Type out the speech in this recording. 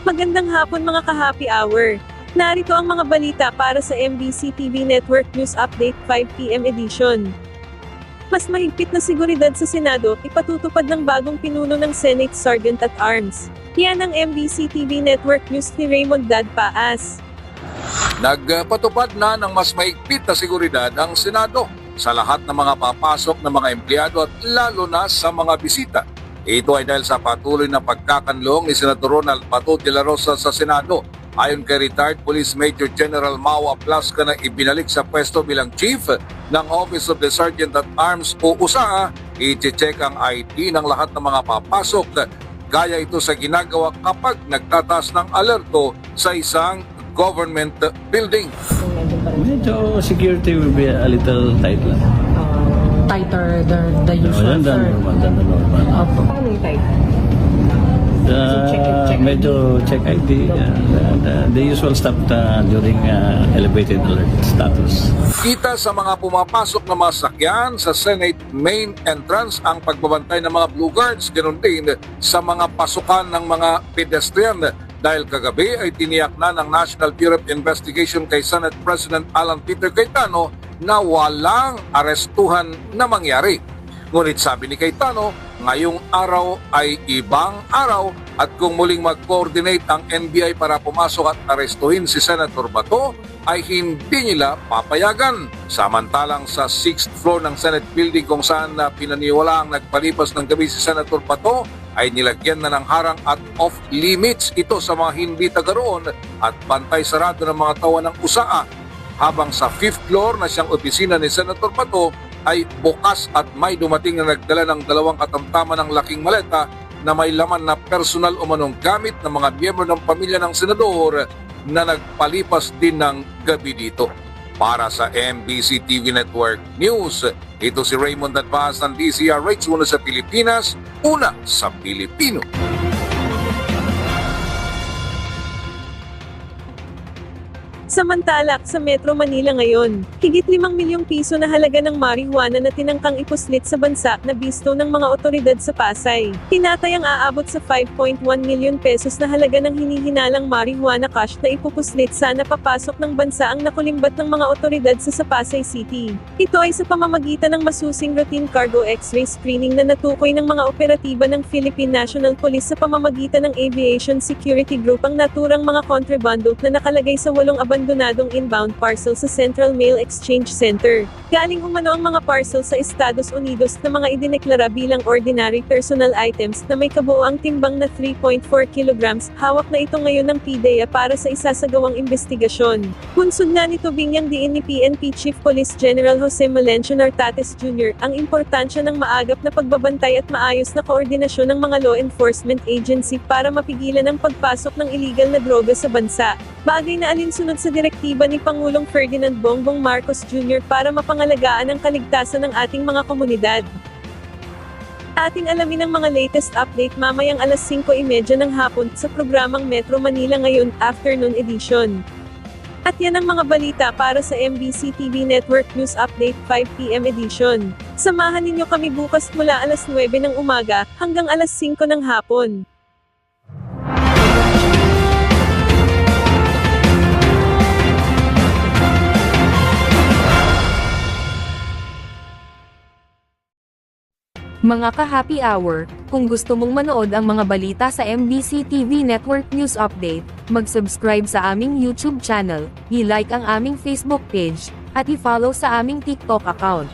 Magandang hapon mga ka-happy hour. Narito ang mga balita para sa MBC TV Network News Update 5 PM edition. Mas mahigpit na seguridad sa Senado, ipatutupad ng bagong pinuno ng Senate Sergeant at Arms. Yan ang MBC TV Network News ni Raymond Dad Paas. Nagpatupad na ng mas mahigpit na seguridad ang Senado sa lahat ng mga papasok ng mga empleyado at lalo na sa mga bisita. Ito ay dahil sa patuloy na pagkakanlong ni Senador Ronald Bato de la Rosa sa Senado. Ayon kay retired Police Major General Mau Aplasca na ibinalik sa pwesto bilang Chief ng Office of the Sergeant at Arms o USAA, i-check ang ID ng lahat ng mga papasok. Gaya ito sa ginagawa kapag nagtataas ng alerto sa isang government building. Medyo security will be a little tight lang. Tighter the usual Than normal. Opo. Paano yung tight? Check Medyo check ID. The usual stuff during elevated alert status. Kita sa mga pumapasok na mga sakyan sa Senate main entrance ang pagbabantay ng mga Blue Guards, ganoon din sa mga pasukan ng mga pedestrian. Dahil kagabi ay tiniyak na ng National Bureau of Investigation kay Senate President Alan Peter Cayetano na walang arestuhan na mangyari. Ngunit sabi ni Cayetano, ngayong araw ay ibang araw at kung muling mag-coordinate ang NBI para pumasok at arestuhin si Senator Bato, ay hindi nila papayagan. Samantalang sa 6th floor ng Senate building kung saan pinaniwala ang nagpalipas ng gabi si Senator Bato, ay nilagyan na ng harang at off-limits ito sa mga hindi taga roon at bantay sarado ng mga tawa ng USAA. Habang sa 5th floor na siyang opisina ni Senator Bato ay bukas at may dumating na nagdala ng 2 katamtaman ng laking maleta na may laman na personal o manong gamit ng mga miyembro ng pamilya ng senador na nagpalipas din ng gabi dito. Para sa MBC TV Network News, ito si Raymond Advaz ng DZRH, una sa Pilipinas, una sa Pilipino. Samantala, sa Metro Manila ngayon, higit 5 milyong piso na halaga ng marijuana na tinangkang ipuslit sa bansa na bisto ng mga otoridad sa Pasay. Tinatayang aabot sa 5.1 milyon pesos na halaga ng hinihinalang marijuana cash na ipupuslit sana papasok ng bansa ang nakulimbat ng mga otoridad sa Pasay City. Ito ay sa pamamagitan ng masusing routine cargo X-ray screening na natukoy ng mga operatiba ng Philippine National Police sa pamamagitan ng Aviation Security Group ang naturang mga kontrabando na nakalagay sa 8 abandonadong inbound parcel sa Central Mail Exchange Center. Galing umano ang mga parcel sa Estados Unidos na mga idineklara bilang ordinary personal items na may kabuoang timbang na 3.4 kilograms. Hawak na ito ngayon ng PDEA para sa isasagawang investigasyon. Bunsod na nito binyang diin ni PNP Chief Police General Jose Melencio Nartates Jr. ang importansya ng maagap na pagbabantay at maayos na koordinasyon ng mga law enforcement agency para mapigilan ang pagpasok ng illegal na droga sa bansa. Bagay na alinsunod sa direktiba ni Pangulong Ferdinand Bongbong Marcos Jr. para mapangalagaan ang kaligtasan ng ating mga komunidad. Ating alamin ang mga latest update mamayang alas 5:30 ng hapon sa programang Metro Manila Ngayon Afternoon Edition. At yan ang mga balita para sa MBC TV Network News Update 5 PM edition. Samahan ninyo kami bukas mula alas 9 ng umaga hanggang alas 5 ng hapon. Mga ka-happy hour, kung gusto mong manood ang mga balita sa MBC TV Network News Update, mag-subscribe sa aming YouTube channel, i-like ang aming Facebook page, at i-follow sa aming TikTok account.